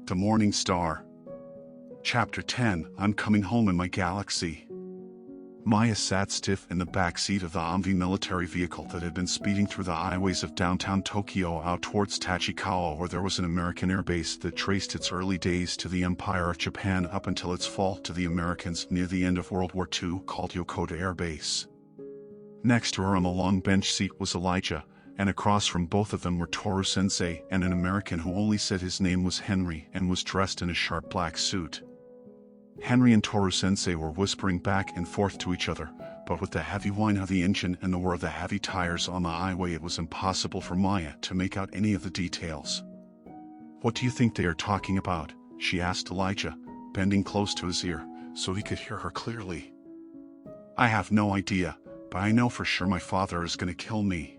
The Mourning Star. Chapter 10. I'm coming home in my Galaxie. Maya sat stiff in the back seat of the Humvee military vehicle that had been speeding through the highways of downtown Tokyo out towards Tachikawa, where there was an American airbase that traced its early days to the Empire of Japan up until its fall to the Americans near the end of World War II, called Yokota Air Base. Next to her on the long bench seat was Elijah, and across from both of them were Toru-sensei and an American who only said his name was Henry and was dressed in a sharp black suit. Henry and Toru-sensei were whispering back and forth to each other, but with the heavy whine of the engine and the whir of the heavy tires on the highway, it was impossible for Maya to make out any of the details. "What do you think they are talking about?" she asked Elijah, bending close to his ear, so he could hear her clearly. "I have no idea, but I know for sure my father is going to kill me."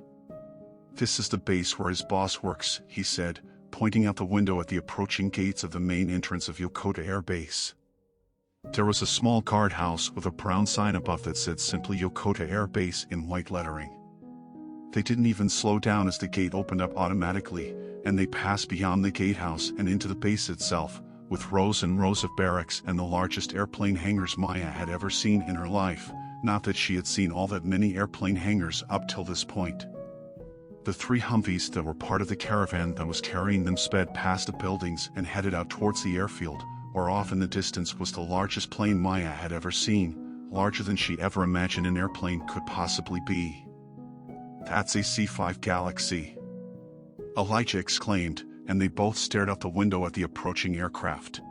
"This is the base where his boss works," he said, pointing out the window at the approaching gates of the main entrance of Yokota Air Base. There was a small guardhouse with a brown sign above that said simply Yokota Air Base in white lettering. They didn't even slow down as the gate opened up automatically, and they passed beyond the gatehouse and into the base itself, with rows and rows of barracks and the largest airplane hangars Maya had ever seen in her life, not that she had seen all that many airplane hangars up till this point. The three Humvees that were part of the caravan that was carrying them sped past the buildings and headed out towards the airfield, where off in the distance was the largest plane Maya had ever seen, larger than she ever imagined an airplane could possibly be. "That's a C-5 Galaxie," Elijah exclaimed, and they both stared out the window at the approaching aircraft.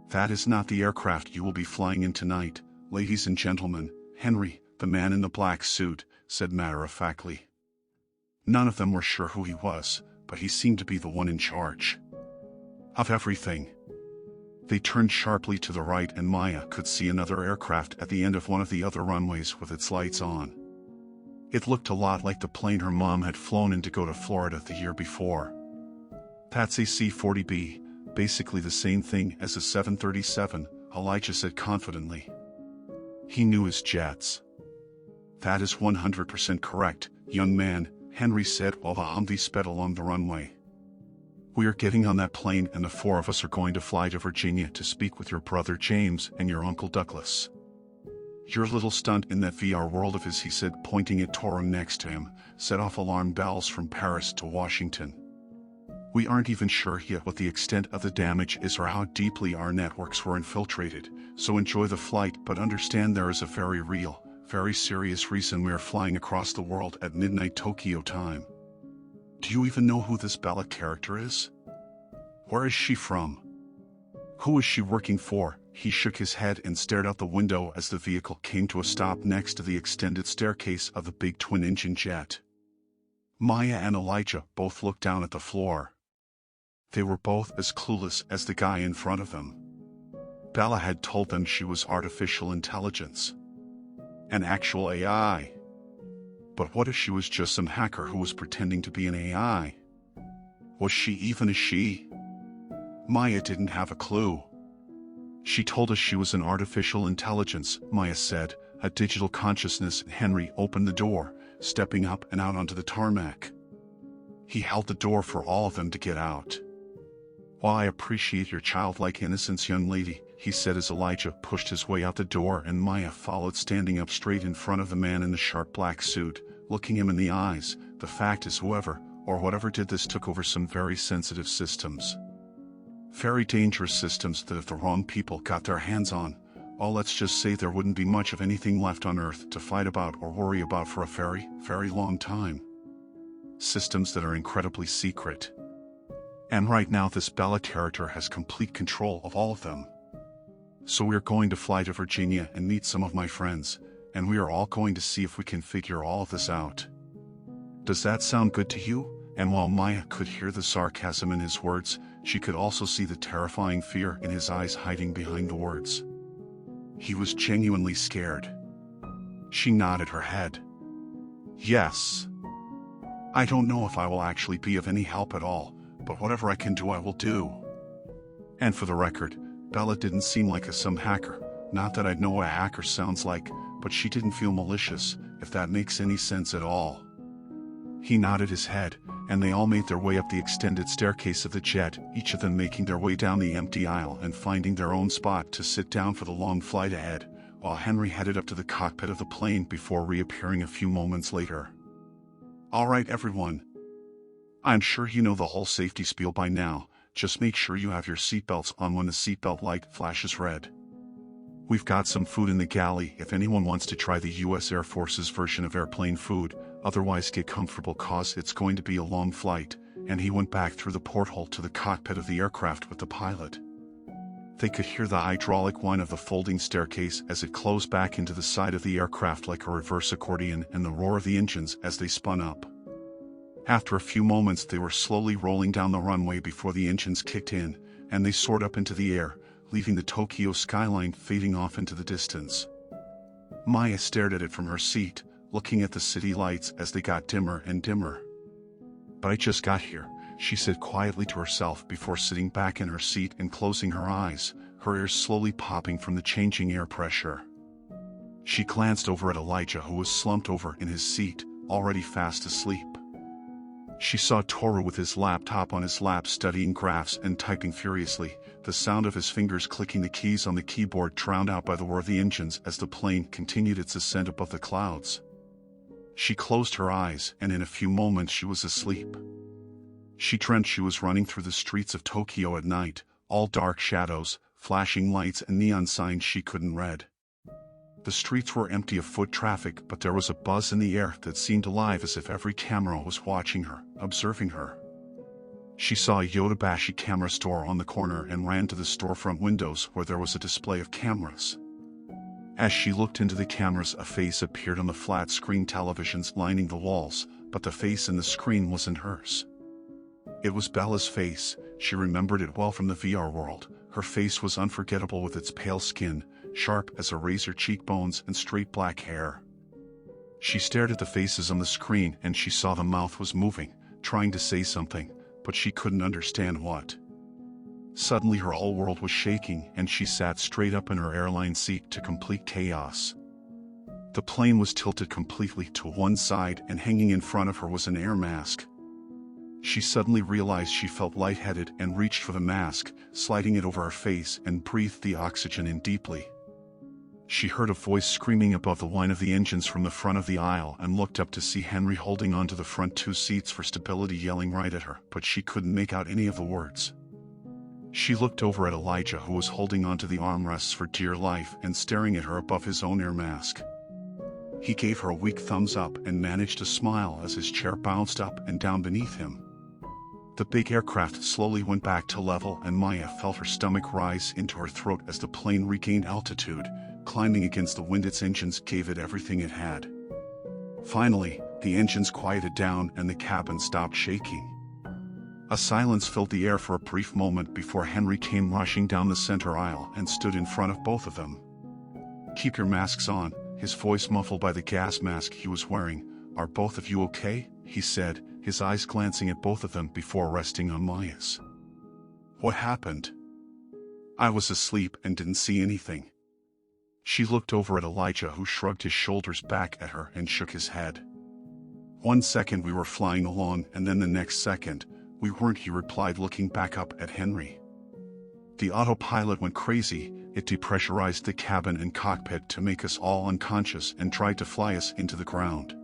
"That is not the aircraft you will be flying in tonight, ladies and gentlemen," Henry, the man in the black suit, said matter-of-factly. None of them were sure who he was, but he seemed to be the one in charge of everything. They turned sharply to the right, and Maya could see another aircraft at the end of one of the other runways with its lights on. It looked a lot like the plane her mom had flown in to go to Florida the year before. "That's a C-40B, basically the same thing as a 737, Elijah said confidently. He knew his jets. "That is 100% correct, young man," Henry said while the Humvee sped along the runway. "We are getting on that plane, and the four of us are going to fly to Virginia to speak with your brother James and your Uncle Douglas. Your little stunt in that VR world of his," he said, pointing at Toru next to him, "set off alarm bells from Paris to Washington. We aren't even sure yet what the extent of the damage is or how deeply our networks were infiltrated, so enjoy the flight, but understand there is a very real, very serious reason we are flying across the world at midnight Tokyo time. Do you even know who this Bella character is? Where is she from? Who is she working for?" He shook his head and stared out the window as the vehicle came to a stop next to the extended staircase of the big twin-engine jet. Maya and Elijah both looked down at the floor. They were both as clueless as the guy in front of them. Bella had told them she was artificial intelligence. An actual AI. But what if she was just some hacker who was pretending to be an AI? Was she even a she? Maya didn't have a clue. "She told us she was an artificial intelligence," Maya said, "a digital consciousness." Henry opened the door, stepping up and out onto the tarmac. He held the door for all of them to get out. "While I appreciate your childlike innocence, young lady," he said as Elijah pushed his way out the door and Maya followed, standing up straight in front of the man in the sharp black suit, looking him in the eyes, "the fact is whoever, or whatever did this took over some very sensitive systems. Very dangerous systems that if the wrong people got their hands on, well, let's just say there wouldn't be much of anything left on Earth to fight about or worry about for a very, very long time. Systems that are incredibly secret. And right now this Bella character has complete control of all of them. So we are going to fly to Virginia and meet some of my friends, and we are all going to see if we can figure all of this out. Does that sound good to you?" And while Maya could hear the sarcasm in his words, she could also see the terrifying fear in his eyes hiding behind the words. He was genuinely scared. She nodded her head. "Yes. I don't know if I will actually be of any help at all, but whatever I can do I will do." And for the record, Bella didn't seem like some hacker, not that I'd know what a hacker sounds like, but she didn't feel malicious, if that makes any sense at all. He nodded his head, and they all made their way up the extended staircase of the jet, each of them making their way down the empty aisle and finding their own spot to sit down for the long flight ahead, while Henry headed up to the cockpit of the plane before reappearing a few moments later. "All right, everyone. I'm sure you know the whole safety spiel by now. Just make sure you have your seatbelts on when the seatbelt light flashes red. We've got some food in the galley if anyone wants to try the US Air Force's version of airplane food, otherwise get comfortable cause it's going to be a long flight," and he went back through the porthole to the cockpit of the aircraft with the pilot. They could hear the hydraulic whine of the folding staircase as it closed back into the side of the aircraft like a reverse accordion and the roar of the engines as they spun up. After a few moments they were slowly rolling down the runway before the engines kicked in, and they soared up into the air, leaving the Tokyo skyline fading off into the distance. Maya stared at it from her seat, looking at the city lights as they got dimmer and dimmer. "But I just got here," she said quietly to herself before sitting back in her seat and closing her eyes, her ears slowly popping from the changing air pressure. She glanced over at Elijah, who was slumped over in his seat, already fast asleep. She saw Toru with his laptop on his lap studying graphs and typing furiously, the sound of his fingers clicking the keys on the keyboard drowned out by the roar of the engines as the plane continued its ascent above the clouds. She closed her eyes, and in a few moments she was asleep. She dreamt she was running through the streets of Tokyo at night, all dark shadows, flashing lights and neon signs she couldn't read. The streets were empty of foot traffic, but there was a buzz in the air that seemed alive, as if every camera was watching her, observing her. She saw a Yodobashi camera store on the corner and ran to the storefront windows where there was a display of cameras. As she looked into the cameras, a face appeared on the flat-screen televisions lining the walls, but the face in the screen wasn't hers. It was Bella's face. She remembered it well from the VR world. Her face was unforgettable with its pale skin, sharp as a razor cheekbones and straight black hair. She stared at the faces on the screen and she saw the mouth was moving, trying to say something, but she couldn't understand what. Suddenly her whole world was shaking and she sat straight up in her airline seat to complete chaos. The plane was tilted completely to one side and hanging in front of her was an air mask. She suddenly realized she felt lightheaded and reached for the mask, sliding it over her face and breathed the oxygen in deeply. She heard a voice screaming above the whine of the engines from the front of the aisle and looked up to see Henry holding onto the front two seats for stability, yelling right at her, but she couldn't make out any of the words. She looked over at Elijah, who was holding onto the armrests for dear life and staring at her above his own air mask. He gave her a weak thumbs up and managed to smile as his chair bounced up and down beneath him. The big aircraft slowly went back to level and Maya felt her stomach rise into her throat as the plane regained altitude. Climbing against the wind, its engines gave it everything it had. Finally, the engines quieted down and the cabin stopped shaking. A silence filled the air for a brief moment before Henry came rushing down the center aisle and stood in front of both of them. "Keep your masks on," his voice muffled by the gas mask he was wearing. "Are both of you okay?" he said, his eyes glancing at both of them before resting on Maya's. "What happened?" "I was asleep and didn't see anything." She looked over at Elijah, who shrugged his shoulders back at her and shook his head. "1 second we were flying along and then the next second, we weren't," he replied, looking back up at Henry. "The autopilot went crazy. It depressurized the cabin and cockpit to make us all unconscious and tried to fly us into the ground.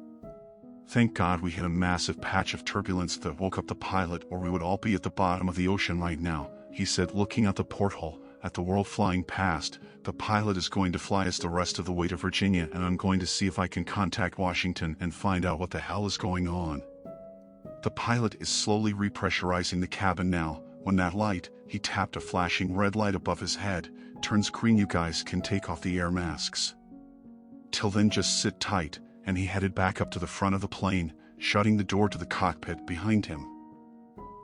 Thank God we hit a massive patch of turbulence that woke up the pilot, or we would all be at the bottom of the ocean right now," he said, looking out the porthole at the world flying past. "The pilot is going to fly us the rest of the way to Virginia, and I'm going to see if I can contact Washington and find out what the hell is going on. The pilot is slowly repressurizing the cabin now. When that light," he tapped a flashing red light above his head, "turns green, you guys can take off the air masks. Till then just sit tight," and he headed back up to the front of the plane, shutting the door to the cockpit behind him.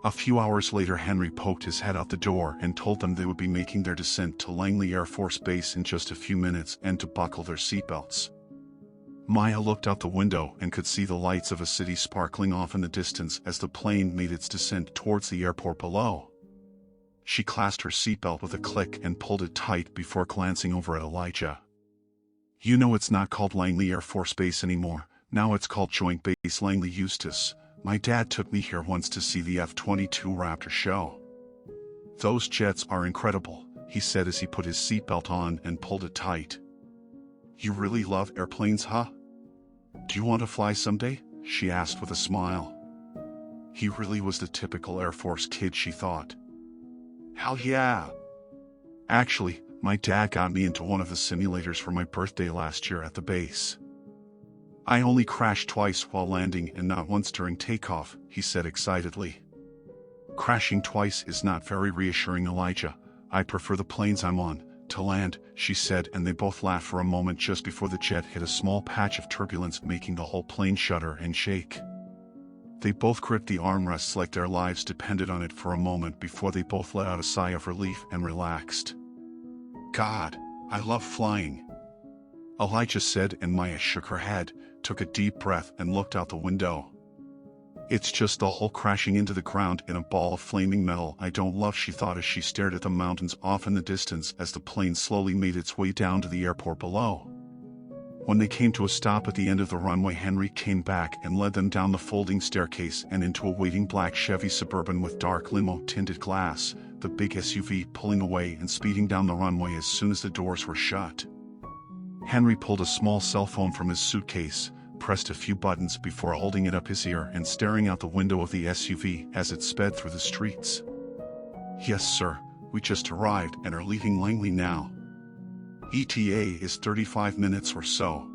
A few hours later, Henry poked his head out the door and told them they would be making their descent to Langley Air Force Base in just a few minutes and to buckle their seatbelts. Maya looked out the window and could see the lights of a city sparkling off in the distance as the plane made its descent towards the airport below. She clasped her seatbelt with a click and pulled it tight before glancing over at Elijah. "You know it's not called Langley Air Force Base anymore. Now it's called Joint Base Langley Eustis. My dad took me here once to see the F-22 Raptor show. Those jets are incredible, he said as he put his seatbelt on and pulled it tight. You really love airplanes, huh? Do you want to fly someday? She asked with a smile. He really was the typical Air Force kid, she thought. Hell yeah! Actually, my dad got me into one of the simulators for my birthday last year at the base. I only crashed twice while landing and not once during takeoff, he said excitedly. Crashing twice is not very reassuring, Elijah. I prefer the planes I'm on to land, she said, and they both laughed for a moment just before the jet hit a small patch of turbulence, making the whole plane shudder and shake. They both gripped the armrests like their lives depended on it for a moment before they both let out a sigh of relief and relaxed. God, I love flying, Elijah said, and Maya shook her head, took a deep breath and looked out the window. It's just the whole crashing into the ground in a ball of flaming metal I don't love, she thought as she stared at the mountains off in the distance as the plane slowly made its way down to the airport below. When they came to a stop at the end of the runway, Henry came back and led them down the folding staircase and into a waiting black Chevy Suburban with dark limo-tinted glass, the big SUV pulling away and speeding down the runway as soon as the doors were shut. Henry pulled a small cell phone from his suitcase, pressed a few buttons before holding it up his ear and staring out the window of the SUV as it sped through the streets. Yes, sir, we just arrived and are leaving Langley now. ETA is 35 minutes or so.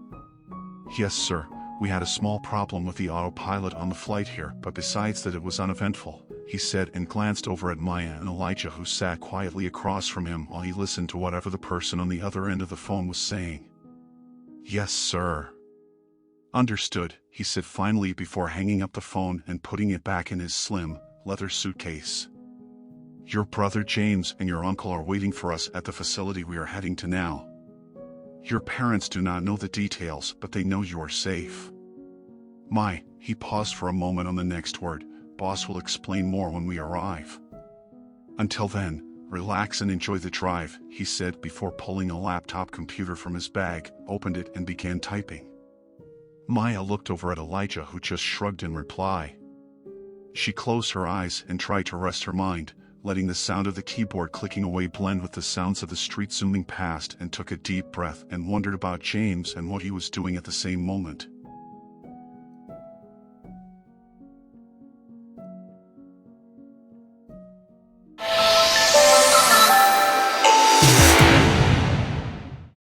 Yes, sir, we had a small problem with the autopilot on the flight here, but besides that it was uneventful, he said, and glanced over at Maya and Elijah, who sat quietly across from him while he listened to whatever the person on the other end of the phone was saying. Yes, sir. Understood, he said finally before hanging up the phone and putting it back in his slim, leather suitcase. Your brother James and your uncle are waiting for us at the facility we are heading to now. Your parents do not know the details, but they know you are safe. He paused for a moment on the next word. Boss will explain more when we arrive. Until then, relax and enjoy the drive, he said before pulling a laptop computer from his bag, opened it and began typing. Maya looked over at Elijah, who just shrugged in reply. She closed her eyes and tried to rest her mind, letting the sound of the keyboard clicking away blend with the sounds of the street zooming past, and took a deep breath and wondered about James and what he was doing at the same moment.